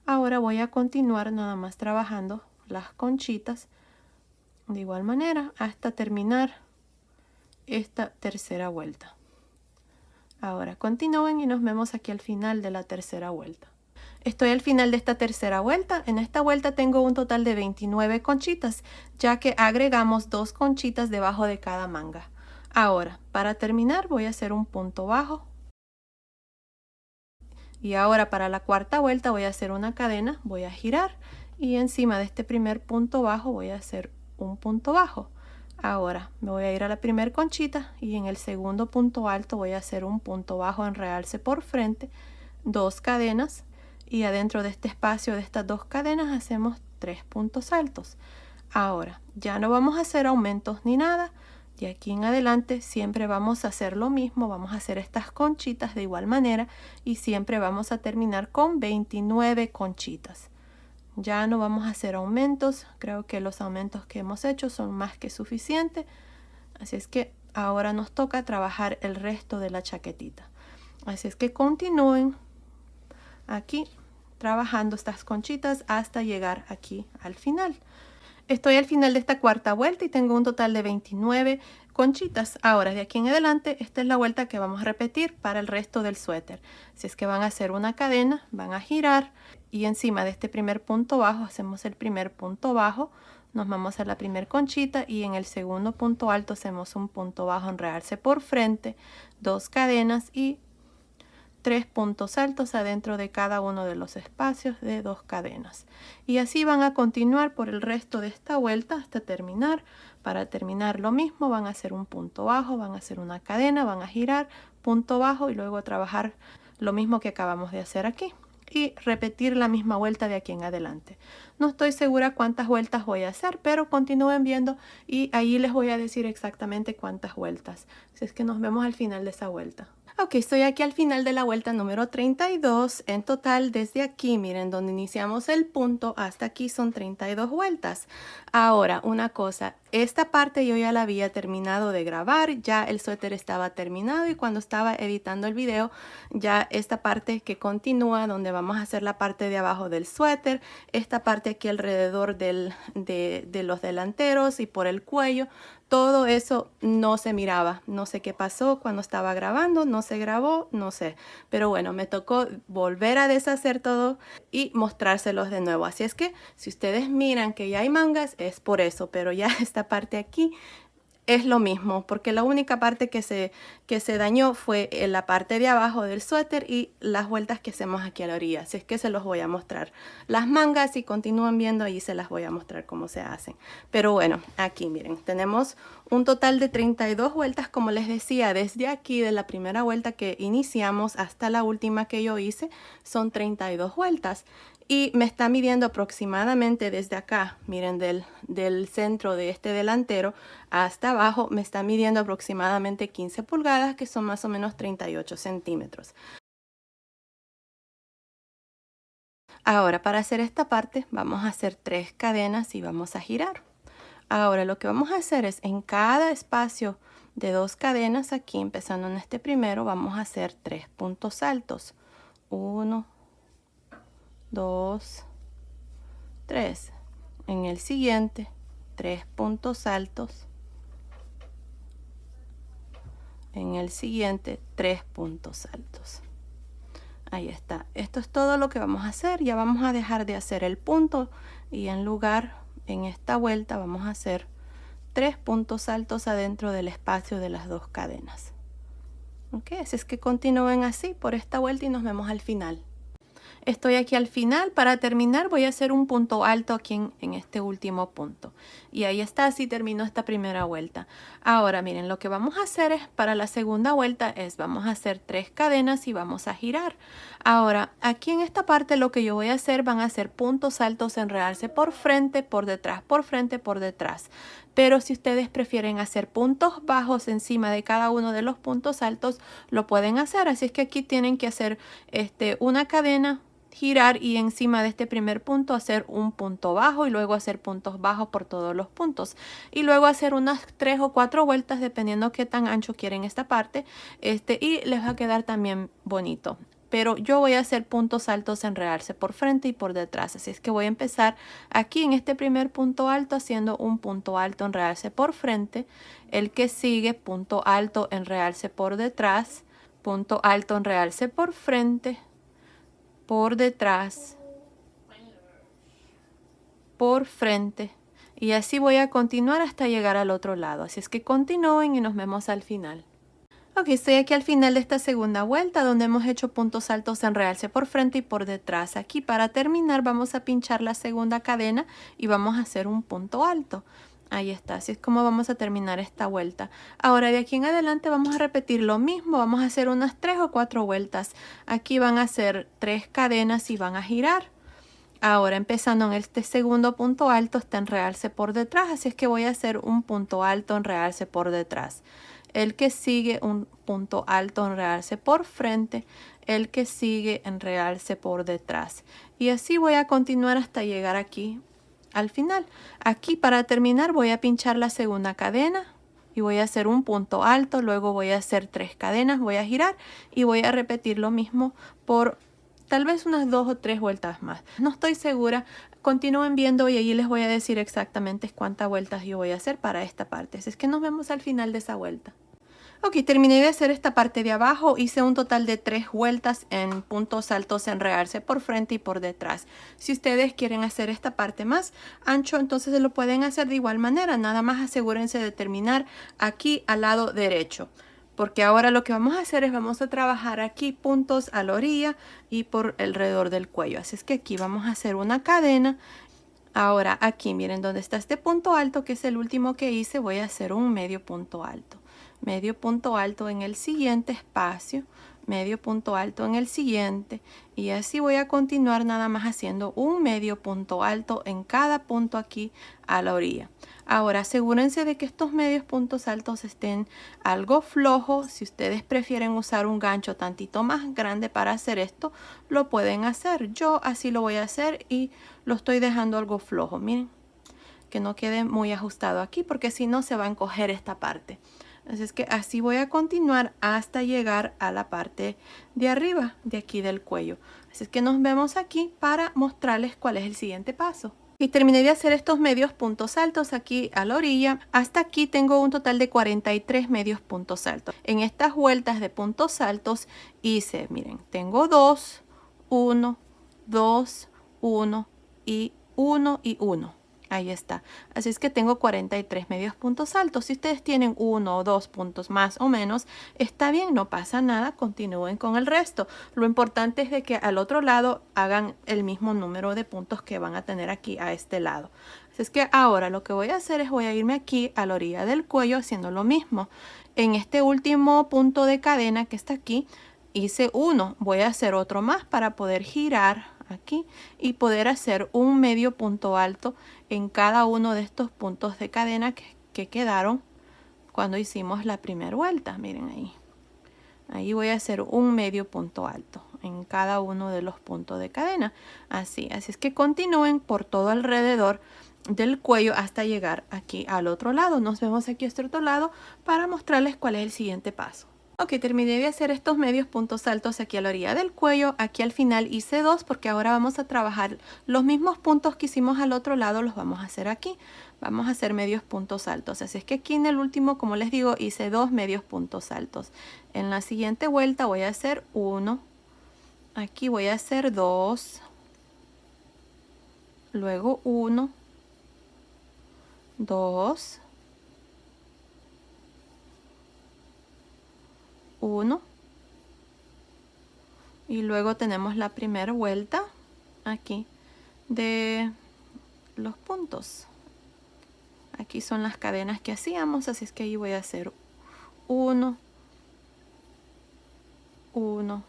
ahora voy a continuar nada más trabajando las conchitas de igual manera hasta terminar esta tercera vuelta. Ahora continúen y nos vemos aquí al final de la tercera vuelta. Estoy al final de esta tercera vuelta. En esta vuelta tengo un total de 29 conchitas, ya que agregamos 2 conchitas debajo de cada manga. Ahora, para terminar voy a hacer un punto bajo. Y ahora para la cuarta vuelta voy a hacer una cadena, voy a girar y encima de este primer punto bajo voy a hacer un punto bajo. Ahora me voy a ir a la primera conchita y en el segundo punto alto voy a hacer un punto bajo en realce por frente, 2 cadenas y adentro de este espacio de estas 2 cadenas hacemos 3 puntos altos. Ahora ya no vamos a hacer aumentos ni nada. De aquí en adelante siempre vamos a hacer lo mismo, vamos a hacer estas conchitas de igual manera y siempre vamos a terminar con 29 conchitas. Ya no vamos a hacer aumentos, creo que los aumentos que hemos hecho son más que suficientes, así es que ahora nos toca trabajar el resto de la chaquetita. Así es que continúen aquí trabajando estas conchitas hasta llegar aquí al final. Estoy al final de esta cuarta vuelta y tengo un total de 29 conchitas. Ahora, de aquí en adelante, esta es la vuelta que vamos a repetir para el resto del suéter. Si es que van a hacer una cadena, van a girar y encima de este primer punto bajo hacemos el primer punto bajo. Nos vamos a la primera conchita y en el segundo punto alto hacemos un punto bajo en realce por frente, 2 cadenas y 3 puntos altos adentro de cada uno de los espacios de 2 cadenas. Y así van a continuar por el resto de esta vuelta hasta terminar. Para terminar lo mismo, van a hacer un punto bajo, van a hacer una cadena, van a girar, punto bajo y luego a trabajar lo mismo que acabamos de hacer aquí. Y repetir la misma vuelta de aquí en adelante. No estoy segura cuántas vueltas voy a hacer, pero continúen viendo y ahí les voy a decir exactamente cuántas vueltas. Así es que nos vemos al final de esa vuelta. Ok, estoy aquí al final de la vuelta número 32. En total, desde aquí, miren, donde iniciamos el punto, hasta aquí son 32 vueltas. Ahora, una cosa, esta parte yo ya la había terminado de grabar, ya el suéter estaba terminado y cuando estaba editando el video, ya esta parte que continúa, donde vamos a hacer la parte de abajo del suéter, esta parte aquí alrededor de los delanteros y por el cuello, todo eso no se miraba. No sé qué pasó cuando estaba grabando, no se grabó, no sé. Pero bueno, me tocó volver a deshacer todo y mostrárselos de nuevo. Así es que si ustedes miran que ya hay mangas, es por eso. Pero ya esta parte aquí es lo mismo, porque la única parte que se dañó fue en la parte de abajo del suéter y las vueltas que hacemos aquí a la orilla. Así es que se los voy a mostrar. Las mangas, si continúan viendo, ahí se las voy a mostrar cómo se hacen. Pero bueno, aquí miren, tenemos un total de 32 vueltas, como les decía, desde aquí de la primera vuelta que iniciamos hasta la última que yo hice, son 32 vueltas. Y me está midiendo aproximadamente desde acá, miren, del centro de este delantero hasta abajo, me está midiendo aproximadamente 15 pulgadas, que son más o menos 38 centímetros. Ahora, para hacer esta parte, vamos a hacer 3 cadenas y vamos a girar. Ahora, lo que vamos a hacer es en cada espacio de 2 cadenas, aquí empezando en este primero, vamos a hacer 3 puntos altos. 1, 2, 3. En el siguiente, 3 puntos altos. En el siguiente, 3 puntos altos. Ahí está. Esto es todo lo que vamos a hacer. Ya vamos a dejar de hacer el punto y en lugar, en esta vuelta, vamos a hacer 3 puntos altos adentro del espacio de las 2 cadenas. Ok, así es que continúen así por esta vuelta y nos vemos al final. Estoy aquí al final. Para terminar voy a hacer un punto alto aquí en este último punto. Y ahí está, así termino esta primera vuelta. Ahora miren, lo que vamos a hacer es para la segunda vuelta vamos a hacer 3 cadenas y vamos a girar. Ahora, aquí en esta parte lo que yo voy a hacer van a ser puntos altos, enredarse por frente, por detrás, por frente, por detrás. Pero si ustedes prefieren hacer puntos bajos encima de cada uno de los puntos altos, lo pueden hacer. Así es que aquí tienen que hacer una cadena, girar y encima de este primer punto hacer un punto bajo y luego hacer puntos bajos por todos los puntos y luego hacer unas 3 o 4 vueltas dependiendo qué tan ancho quieren esta parte y les va a quedar también bonito. Pero yo voy a hacer puntos altos, enredarse por frente y por detrás. Así es que voy a empezar aquí en este primer punto alto haciendo un punto alto, enredarse por frente. El que sigue, punto alto, enredarse por detrás. Punto alto, enredarse por frente, por detrás, por frente. Y así voy a continuar hasta llegar al otro lado. Así es que continúen y nos vemos al final. Ok, estoy aquí al final de esta segunda vuelta donde hemos hecho puntos altos, enredarse por frente y por detrás. Aquí para terminar vamos a pinchar la segunda cadena y vamos a hacer un punto alto. Ahí está, así es como vamos a terminar esta vuelta. Ahora de aquí en adelante vamos a repetir lo mismo, vamos a hacer unas 3 o 4 vueltas. Aquí van a ser 3 cadenas y van a girar. Ahora empezando en este segundo punto alto está enredarse por detrás, así es que voy a hacer un punto alto, enredarse por detrás. El que sigue un punto alto, enredarse por frente. El que sigue, enredarse por detrás. Y así voy a continuar hasta llegar aquí al final. Aquí para terminar voy a pinchar la segunda cadena y voy a hacer un punto alto, luego voy a hacer 3 cadenas, voy a girar y voy a repetir lo mismo por tal vez unas 2 o 3 vueltas más. No estoy segura, continúen viendo y allí les voy a decir exactamente cuántas vueltas yo voy a hacer para esta parte. Así es que nos vemos al final de esa vuelta. Ok, terminé de hacer esta parte de abajo, hice un total de 3 vueltas en puntos altos, enredarse por frente y por detrás. Si ustedes quieren hacer esta parte más ancho, entonces lo pueden hacer de igual manera, nada más asegúrense de terminar aquí al lado derecho. Porque ahora lo que vamos a hacer es vamos a trabajar aquí puntos a la orilla y por alrededor del cuello. Así es que aquí vamos a hacer una cadena. Ahora aquí miren donde está este punto alto que es el último que hice, voy a hacer un medio punto alto. Medio punto alto en el siguiente espacio, medio punto alto en el siguiente y así voy a continuar nada más haciendo un medio punto alto en cada punto aquí a la orilla. Ahora asegúrense de que estos medios puntos altos estén algo flojos. Si ustedes prefieren usar un gancho tantito más grande para hacer esto, lo pueden hacer. Yo así lo voy a hacer y lo estoy dejando algo flojo. Miren, que no quede muy ajustado aquí porque si no se va a encoger esta parte. Así es que así voy a continuar hasta llegar a la parte de arriba de aquí del cuello. Así es que nos vemos aquí para mostrarles cuál es el siguiente paso. Y terminé de hacer estos medios puntos altos aquí a la orilla. Hasta aquí tengo un total de 43 medios puntos altos. En estas vueltas de puntos altos hice, miren, tengo 2, 1, 2, 1 y 1 y 1. Ahí está. Así es que tengo 43 medios puntos altos. Si ustedes tienen 1 o 2 puntos más o menos, está bien, no pasa nada. Continúen con el resto. Lo importante es de que al otro lado hagan el mismo número de puntos que van a tener aquí a este lado. Así es que ahora lo que voy a hacer es voy a irme aquí a la orilla del cuello haciendo lo mismo. En este último punto de cadena que está aquí, hice uno. Voy a hacer otro más para poder girar aquí y poder hacer un medio punto alto en cada uno de estos puntos de cadena que quedaron cuando hicimos la primera vuelta. Miren ahí voy a hacer un medio punto alto en cada uno de los puntos de cadena, así es que continúen por todo alrededor del cuello hasta llegar aquí al otro lado. Nos vemos aquí a este otro lado para mostrarles cuál es el siguiente paso. Ok, terminé de hacer estos medios puntos altos aquí a la orilla del cuello. Aquí al final hice 2 porque ahora vamos a trabajar los mismos puntos que hicimos al otro lado, los vamos a hacer aquí. Vamos a hacer medios puntos altos. Así es que aquí en el último, como les digo, hice 2 medios puntos altos. En la siguiente vuelta voy a hacer 1. Aquí voy a hacer 2. Luego 1, 2 1 y luego tenemos la primera vuelta aquí de los puntos. Aquí son las cadenas que hacíamos, así es que ahí voy a hacer 1, 1,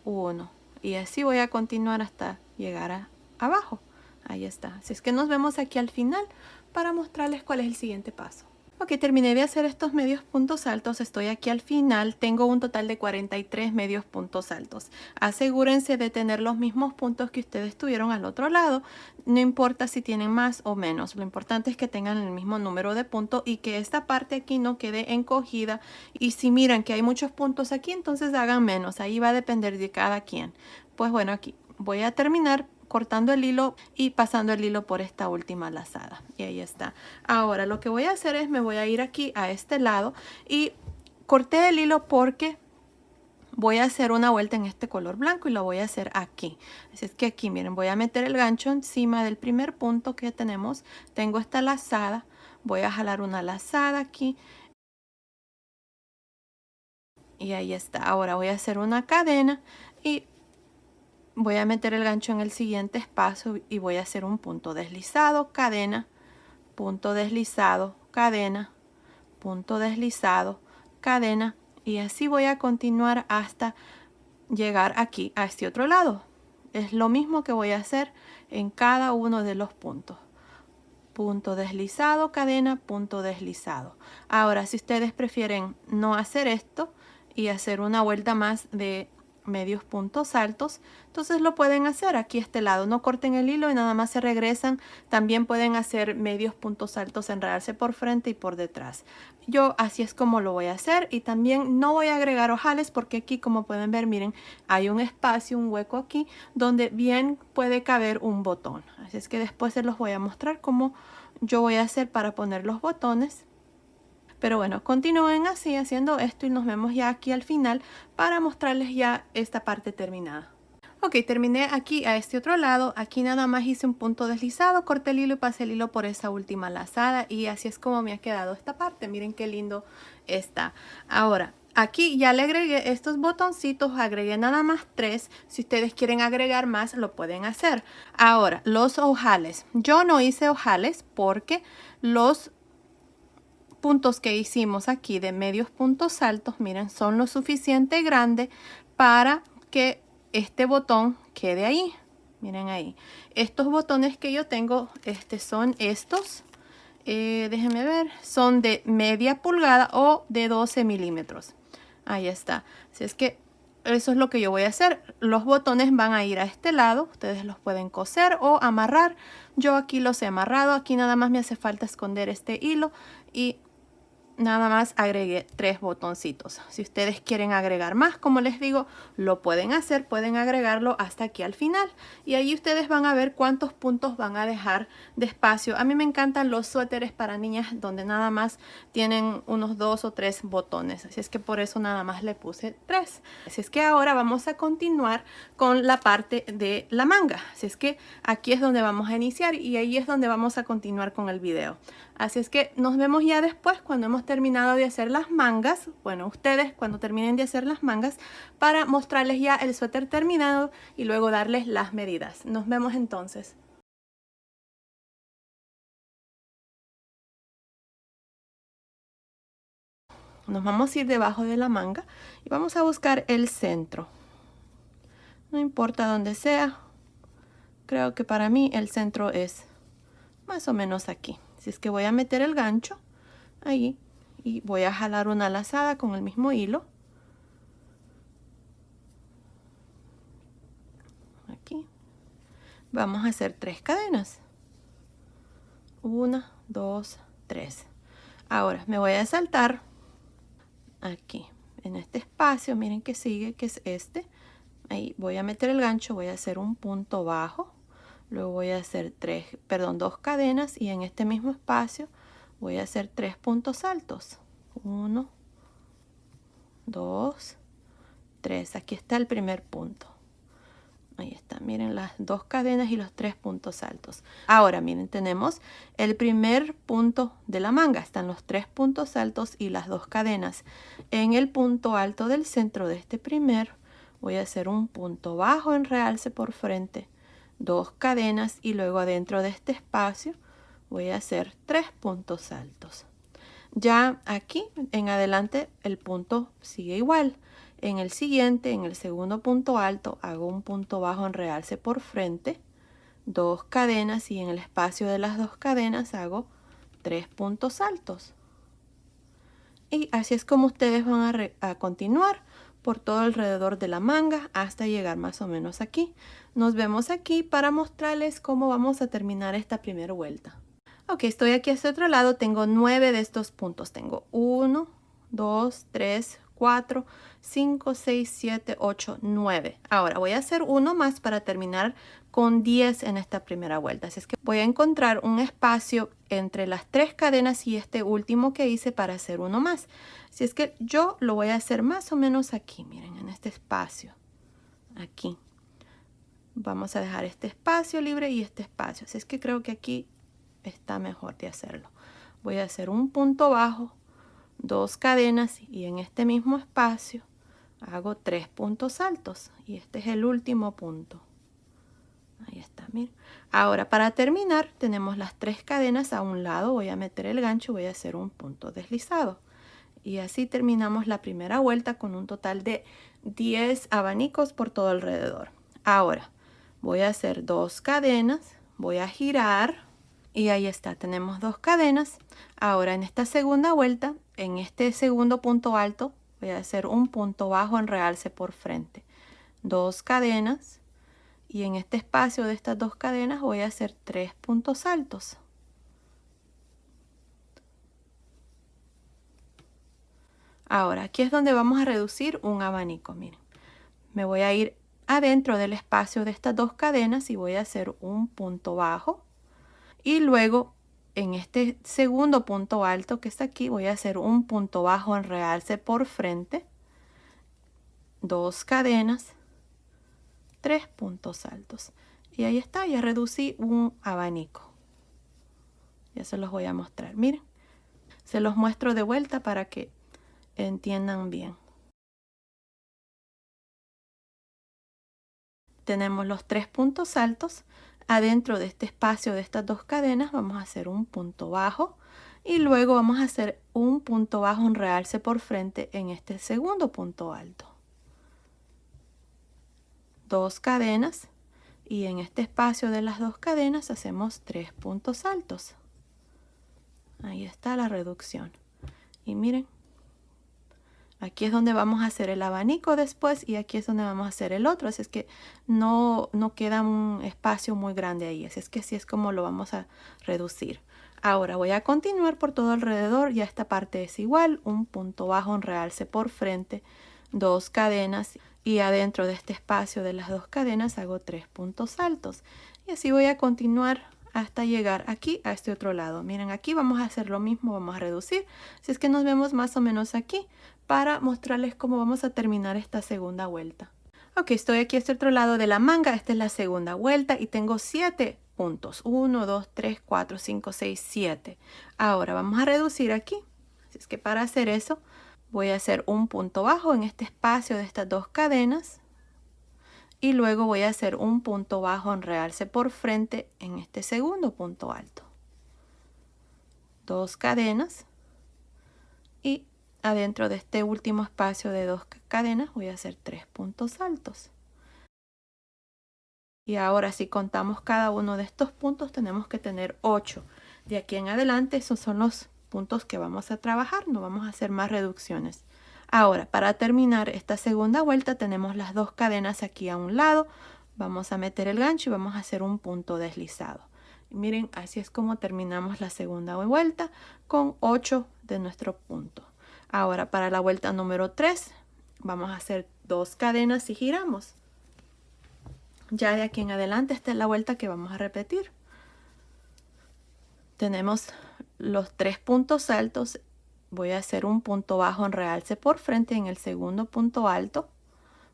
1 y así voy a continuar hasta llegar abajo. Ahí está. Así es que nos vemos aquí al final para mostrarles cuál es el siguiente paso. Ok, terminé de hacer estos medios puntos altos, estoy aquí al final, tengo un total de 43 medios puntos altos. Asegúrense de tener los mismos puntos que ustedes tuvieron al otro lado, no importa si tienen más o menos, lo importante es que tengan el mismo número de puntos y que esta parte aquí no quede encogida, y si miran que hay muchos puntos aquí, entonces hagan menos, ahí va a depender de cada quien. Pues bueno, aquí voy a terminar cortando el hilo y pasando el hilo por esta última lazada y ahí está. Ahora lo que voy a hacer es me voy a ir aquí a este lado y corté el hilo porque voy a hacer una vuelta en este color blanco y lo voy a hacer aquí. Así es que aquí miren, voy a meter el gancho encima del primer punto que tenemos. Tengo esta lazada, voy a jalar una lazada aquí y ahí está. Ahora voy a hacer una cadena y voy a meter el gancho en el siguiente espacio y voy a hacer un punto deslizado, cadena, punto deslizado, cadena, punto deslizado, cadena, y así voy a continuar hasta llegar aquí a este otro lado. Es lo mismo que voy a hacer en cada uno de los puntos. Punto deslizado, cadena, punto deslizado. Ahora, si ustedes prefieren no hacer esto y hacer una vuelta más de medios puntos altos, entonces lo pueden hacer aquí a este lado, no corten el hilo y nada más se regresan. También pueden hacer medios puntos altos, enredarse por frente y por detrás. Yo así es como lo voy a hacer, y también no voy a agregar ojales porque aquí, como pueden ver, miren, hay un espacio, un hueco aquí donde bien puede caber un botón. Así es que después se los voy a mostrar cómo yo voy a hacer para poner los botones. Pero bueno, continúen así haciendo esto y nos vemos ya aquí al final para mostrarles ya esta parte terminada. Ok, terminé aquí a este otro lado. Aquí nada más hice un punto deslizado, corté el hilo y pasé el hilo por esa última lazada, y así es como me ha quedado esta parte. Miren qué lindo está. Ahora, aquí ya le agregué estos botoncitos, agregué nada más 3. Si ustedes quieren agregar más, lo pueden hacer. Ahora, los ojales. Yo no hice ojales porque los puntos que hicimos aquí de medios puntos altos, miren, son lo suficiente grande para que este botón quede ahí. Miren ahí, estos botones que yo tengo, son estos, déjenme ver, son de media pulgada o de 12 milímetros. Ahí está. Así es que eso es lo que yo voy a hacer. Los botones van a ir a este lado, ustedes los pueden coser o amarrar. Yo aquí los he amarrado, aquí nada más me hace falta esconder este hilo y nada más agregué 3 botoncitos. Si ustedes quieren agregar más, como les digo, lo pueden hacer, pueden agregarlo hasta aquí al final, y ahí ustedes van a ver cuántos puntos van a dejar de espacio. A mí me encantan los suéteres para niñas donde nada más tienen unos 2 o 3 botones, así es que por eso nada más le puse 3. Así es que ahora vamos a continuar con la parte de la manga. Así es que aquí es donde vamos a iniciar y ahí es donde vamos a continuar con el video. Así es que nos vemos ya después cuando hemos terminado de hacer las mangas. Bueno, ustedes cuando terminen de hacer las mangas, para mostrarles ya el suéter terminado y luego darles las medidas. Nos vemos entonces. Nos vamos a ir debajo de la manga y vamos a buscar el centro. No importa dónde sea, creo que para mí el centro es más o menos aquí. Así es que voy a meter el gancho ahí y voy a jalar una lazada con el mismo hilo. Aquí. Vamos a hacer 3 cadenas. 1, 2, 3. Ahora me voy a saltar aquí en este espacio, miren que sigue, que es este. Ahí voy a meter el gancho, voy a hacer un punto bajo, luego voy a hacer 2 cadenas, y en este mismo espacio voy a hacer 3 puntos altos. 1, 2, 3. Aquí está el primer punto. Ahí está, miren las dos cadenas y los 3 puntos altos. Ahora miren, tenemos el primer punto de la manga. Están los 3 puntos altos y las 2 cadenas. En el punto alto del centro de este primer voy a hacer un punto bajo en realce por frente, 2 cadenas y luego adentro de este espacio voy a hacer 3 puntos altos. Ya aquí en adelante el punto sigue igual. En el siguiente, en el segundo punto alto, hago un punto bajo en realce por frente, 2 cadenas y en el espacio de las 2 cadenas hago 3 puntos altos. Y así es como ustedes van a continuar por todo alrededor de la manga hasta llegar más o menos aquí. Nos vemos aquí para mostrarles cómo vamos a terminar esta primera vuelta. Ok, estoy aquí a este otro lado, tengo 9 de estos puntos. Tengo 1, 2, 3, 4, 5, 6, 7, 8, 9. Ahora voy a hacer uno más para terminar con 10 en esta primera vuelta. Así es que voy a encontrar un espacio entre las 3 cadenas y este último que hice para hacer uno más. Así es que yo lo voy a hacer más o menos aquí, miren, en este espacio. Aquí. Vamos a dejar este espacio libre y este espacio. Así es que creo que aquí está mejor de hacerlo. Voy a hacer un punto bajo, 2 cadenas y en este mismo espacio hago 3 puntos altos y este es el último punto. Ahí está, miren. Ahora para terminar tenemos las 3 cadenas a un lado, voy a meter el gancho y voy a hacer un punto deslizado. Y así terminamos la primera vuelta con un total de 10 abanicos por todo alrededor. Ahora voy a hacer 2 cadenas, voy a girar. Y ahí está, tenemos 2 cadenas. Ahora en esta segunda vuelta, en este segundo punto alto, voy a hacer un punto bajo en realce por frente. 2 cadenas. Y en este espacio de estas 2 cadenas voy a hacer 3 puntos altos. Ahora, aquí es donde vamos a reducir un abanico, miren. Me voy a ir adentro del espacio de estas 2 cadenas y voy a hacer un punto bajo. Y luego en este segundo punto alto que está aquí voy a hacer un punto bajo en realce por frente, 2 cadenas, 3 puntos altos. Y ahí está, ya reducí un abanico. Ya se los voy a mostrar, miren. Se los muestro de vuelta para que entiendan bien. Tenemos los 3 puntos altos. Adentro de este espacio de estas 2 cadenas vamos a hacer un punto bajo y luego vamos a hacer un punto bajo en realce por frente en este segundo punto alto. 2 cadenas y en este espacio de las 2 cadenas hacemos 3 puntos altos. Ahí está la reducción. Y miren, aquí es donde vamos a hacer el abanico después y aquí es donde vamos a hacer el otro. Así es que no queda un espacio muy grande ahí. Así es que así es como lo vamos a reducir. Ahora voy a continuar por todo alrededor. Ya esta parte es igual. Un punto bajo en realce por frente. 2 cadenas. Y adentro de este espacio de las 2 cadenas hago 3 puntos altos. Y así voy a continuar hasta llegar aquí a este otro lado. Miren, aquí vamos a hacer lo mismo, vamos a reducir. Así es que nos vemos más o menos aquí para mostrarles cómo vamos a terminar esta segunda vuelta. Ok, estoy aquí a este otro lado de la manga. Esta es la segunda vuelta y tengo 7 puntos. 1, 2, 3, 4, 5, 6, 7. Ahora vamos a reducir aquí. Así es que para hacer eso voy a hacer un punto bajo en este espacio de estas 2 cadenas. Y luego voy a hacer un punto bajo en realce por frente en este segundo punto alto. 2 cadenas. Y adentro de este último espacio de 2 cadenas voy a hacer 3 puntos altos. Y ahora si contamos cada uno de estos puntos tenemos que tener 8. De aquí en adelante esos son los puntos que vamos a trabajar, no vamos a hacer más reducciones. Ahora para terminar esta segunda vuelta tenemos las 2 cadenas aquí a un lado. Vamos a meter el gancho y vamos a hacer un punto deslizado. Y miren, así es como terminamos la segunda vuelta con 8 de nuestro punto. Ahora para la vuelta número 3 vamos a hacer 2 cadenas y giramos. Ya de aquí en adelante esta es la vuelta que vamos a repetir. Tenemos los 3 puntos altos. Voy a hacer un punto bajo en realce por frente en el segundo punto alto.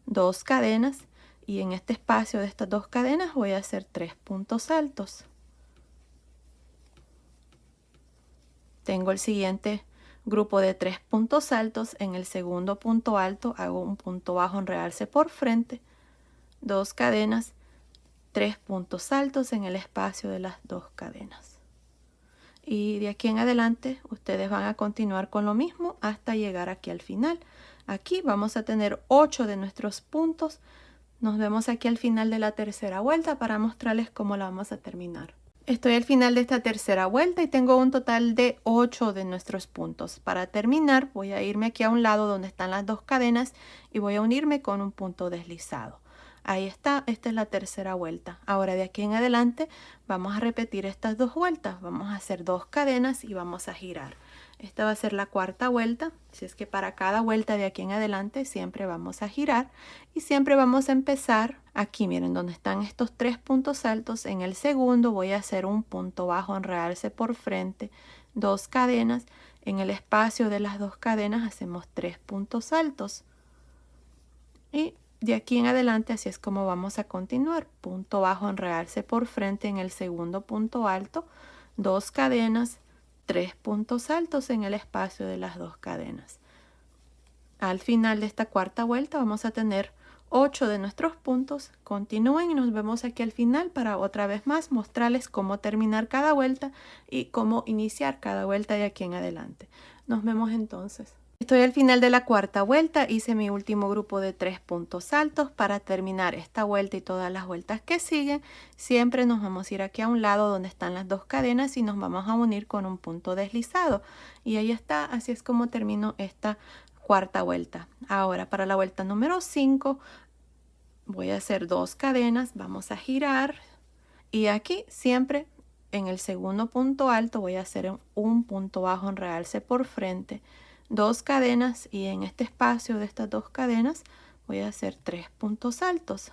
2 cadenas y en este espacio de estas 2 cadenas voy a hacer 3 puntos altos. Tengo el siguiente grupo de 3 puntos altos. En el segundo punto alto hago un punto bajo en realce por frente, 2 cadenas, 3 puntos altos en el espacio de las 2 cadenas. Y de aquí en adelante ustedes van a continuar con lo mismo hasta llegar aquí al final. Aquí vamos a tener 8 de nuestros puntos. Nos vemos aquí al final de la tercera vuelta para mostrarles cómo la vamos a terminar. Estoy al final de esta tercera vuelta y tengo un total de 8 de nuestros puntos. Para terminar voy a irme aquí a un lado donde están las 2 cadenas y voy a unirme con un punto deslizado. Ahí está, esta es la tercera vuelta. Ahora de aquí en adelante vamos a repetir estas 2 vueltas. Vamos a hacer 2 cadenas y vamos a girar. Esta va a ser la cuarta vuelta, así es que para cada vuelta de aquí en adelante siempre vamos a girar y siempre vamos a empezar aquí, miren, donde están estos 3 puntos altos. En el segundo voy a hacer un punto bajo en realce por frente, 2 cadenas. En el espacio de las 2 cadenas hacemos 3 puntos altos. Y de aquí en adelante así es como vamos a continuar. Punto bajo en realce por frente en el segundo punto alto, 2 cadenas, 3 puntos altos en el espacio de las 2 cadenas. Al final de esta cuarta vuelta vamos a tener 8 de nuestros puntos. Continúen y nos vemos aquí al final para otra vez más mostrarles cómo terminar cada vuelta y cómo iniciar cada vuelta de aquí en adelante. Nos vemos entonces. Estoy al final de la cuarta vuelta, hice mi último grupo de 3 puntos altos. Para terminar esta vuelta y todas las vueltas que siguen, siempre nos vamos a ir aquí a un lado donde están las 2 cadenas y nos vamos a unir con un punto deslizado. Y ahí está, así es como termino esta cuarta vuelta. Ahora para la vuelta número 5 voy a hacer 2 cadenas, vamos a girar y aquí siempre en el segundo punto alto voy a hacer un punto bajo en realce por frente, 2 cadenas y en este espacio de estas 2 cadenas voy a hacer 3 puntos altos.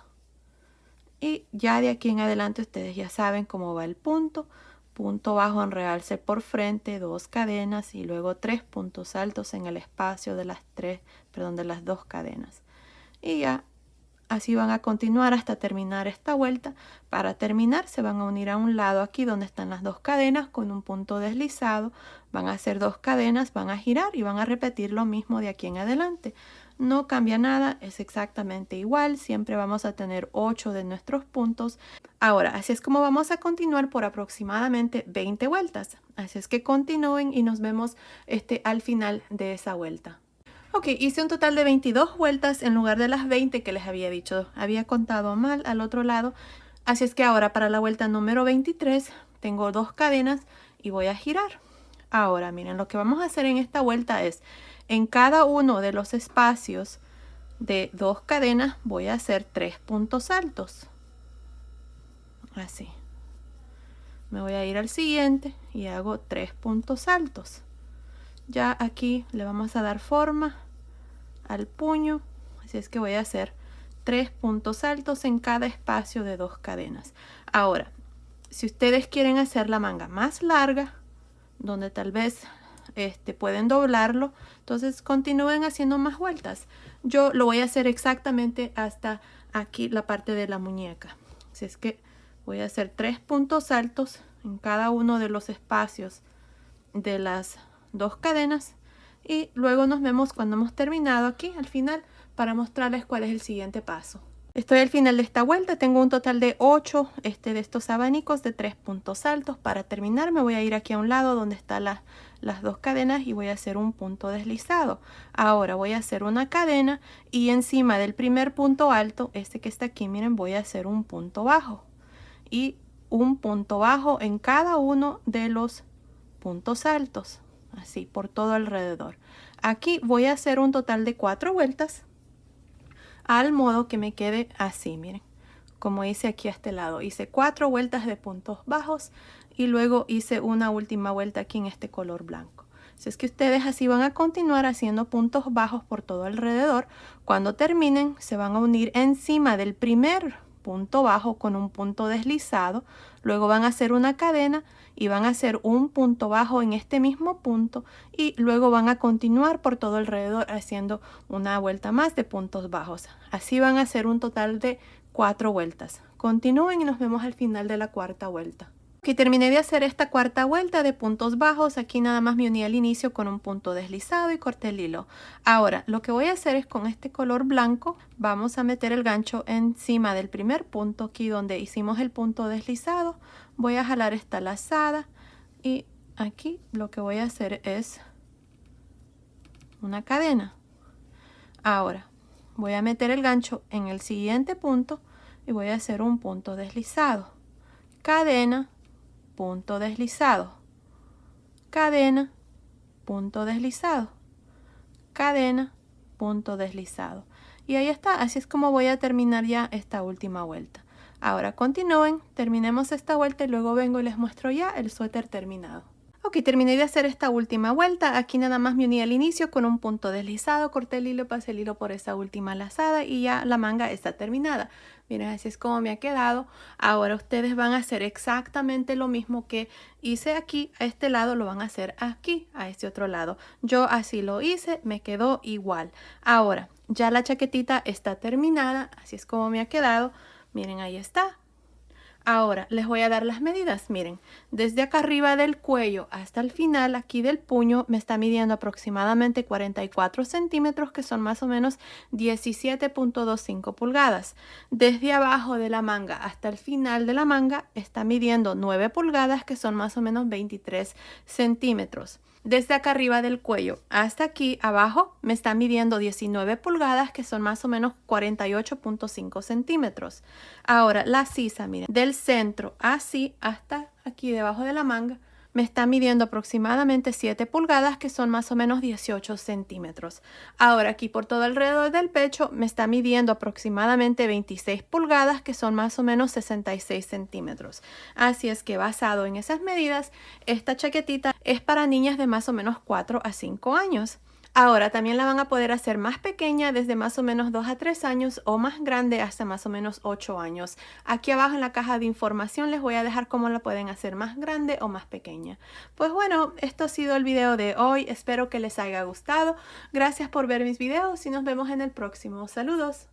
Y ya de aquí en adelante ustedes ya saben cómo va el punto. Punto bajo en realce por frente, 2 cadenas y luego 3 puntos altos en el espacio de las 2 cadenas. Y ya así van a continuar hasta terminar esta vuelta. Para terminar se van a unir a un lado aquí donde están las 2 cadenas con un punto deslizado. Van a hacer 2 cadenas, van a girar y van a repetir lo mismo de aquí en adelante. No cambia nada, es exactamente igual. Siempre vamos a tener 8 de nuestros puntos. Ahora, así es como vamos a continuar por aproximadamente 20 vueltas. Así es que continúen y nos vemos al final de esa vuelta. Ok, hice un total de 22 vueltas en lugar de las 20 que les había dicho. Había contado mal al otro lado. Así es que ahora para la vuelta número 23 tengo 2 cadenas y voy a girar. Ahora miren, lo que vamos a hacer en esta vuelta es en cada uno de los espacios de 2 cadenas voy a hacer 3 puntos altos. Así. Me voy a ir al siguiente y hago 3 puntos altos. Ya aquí le vamos a dar forma al puño, así es que voy a hacer 3 puntos altos en cada espacio de 2 cadenas. Ahora, si ustedes quieren hacer la manga más larga, donde tal vez pueden doblarlo, entonces continúen haciendo más vueltas. Yo lo voy a hacer exactamente hasta aquí la parte de la muñeca, así es que voy a hacer 3 puntos altos en cada uno de los espacios de las 2 cadenas y luego nos vemos cuando hemos terminado aquí al final para mostrarles cuál es el siguiente paso. Estoy al final de esta vuelta, tengo un total de 8 de estos abanicos de 3 puntos altos. Para terminar me voy a ir aquí a un lado donde están las 2 cadenas y voy a hacer un punto deslizado. Ahora voy a hacer una cadena y encima del primer punto alto, que está aquí, miren, voy a hacer un punto bajo y un punto bajo en cada uno de los puntos altos, así por todo alrededor. Aquí voy a hacer un total de 4 vueltas al modo que me quede así, miren, como hice aquí a este lado. Hice 4 vueltas de puntos bajos y luego hice una última vuelta aquí en este color blanco. Así es que ustedes así van a continuar haciendo puntos bajos por todo alrededor. Cuando terminen se van a unir encima del primer punto bajo con un punto deslizado, luego van a hacer una cadena y van a hacer un punto bajo en este mismo punto y luego van a continuar por todo alrededor haciendo una vuelta más de puntos bajos. Así van a hacer un total de 4 vueltas. Continúen y nos vemos al final de la cuarta vuelta. Aquí terminé de hacer esta cuarta vuelta de puntos bajos. Aquí nada más me uní al inicio con un punto deslizado y corté el hilo. Ahora lo que voy a hacer es con este color blanco, vamos a meter el gancho encima del primer punto, aquí donde hicimos el punto deslizado. Voy a jalar esta lazada y aquí lo que voy a hacer es una cadena. Ahora voy a meter el gancho en el siguiente punto y voy a hacer un punto deslizado, cadena, punto deslizado, cadena, punto deslizado, cadena, punto deslizado. Y ahí está, así es como voy a terminar ya esta última vuelta. Ahora continúen, terminemos esta vuelta y luego vengo y les muestro ya el suéter terminado. Ok, terminé de hacer esta última vuelta. Aquí nada más me uní al inicio con un punto deslizado, corté el hilo, pasé el hilo por esa última lazada y ya la manga está terminada. Miren, así es como me ha quedado. Ahora ustedes van a hacer exactamente lo mismo que hice aquí. A este lado lo van a hacer aquí, a este otro lado. Yo así lo hice, me quedó igual. Ahora, ya la chaquetita está terminada, así es como me ha quedado. Miren, ahí está. Ahora les voy a dar las medidas. Miren, desde acá arriba del cuello hasta el final aquí del puño me está midiendo aproximadamente 44 centímetros, que son más o menos 17.25 pulgadas. Desde abajo de la manga hasta el final de la manga está midiendo 9 pulgadas, que son más o menos 23 centímetros. Desde acá arriba del cuello hasta aquí abajo me está midiendo 19 pulgadas, que son más o menos 48.5 centímetros. Ahora la sisa, miren, del centro así hasta aquí debajo de la manga me está midiendo aproximadamente 7 pulgadas, que son más o menos 18 centímetros. Ahora aquí por todo alrededor del pecho me está midiendo aproximadamente 26 pulgadas, que son más o menos 66 centímetros. Así es que basado en esas medidas, esta chaquetita es para niñas de más o menos 4 a 5 años. Ahora también la van a poder hacer más pequeña, desde más o menos 2 a 3 años, o más grande hasta más o menos 8 años. Aquí abajo en la caja de información les voy a dejar cómo la pueden hacer más grande o más pequeña. Pues bueno, esto ha sido el video de hoy. Espero que les haya gustado. Gracias por ver mis videos y nos vemos en el próximo. Saludos.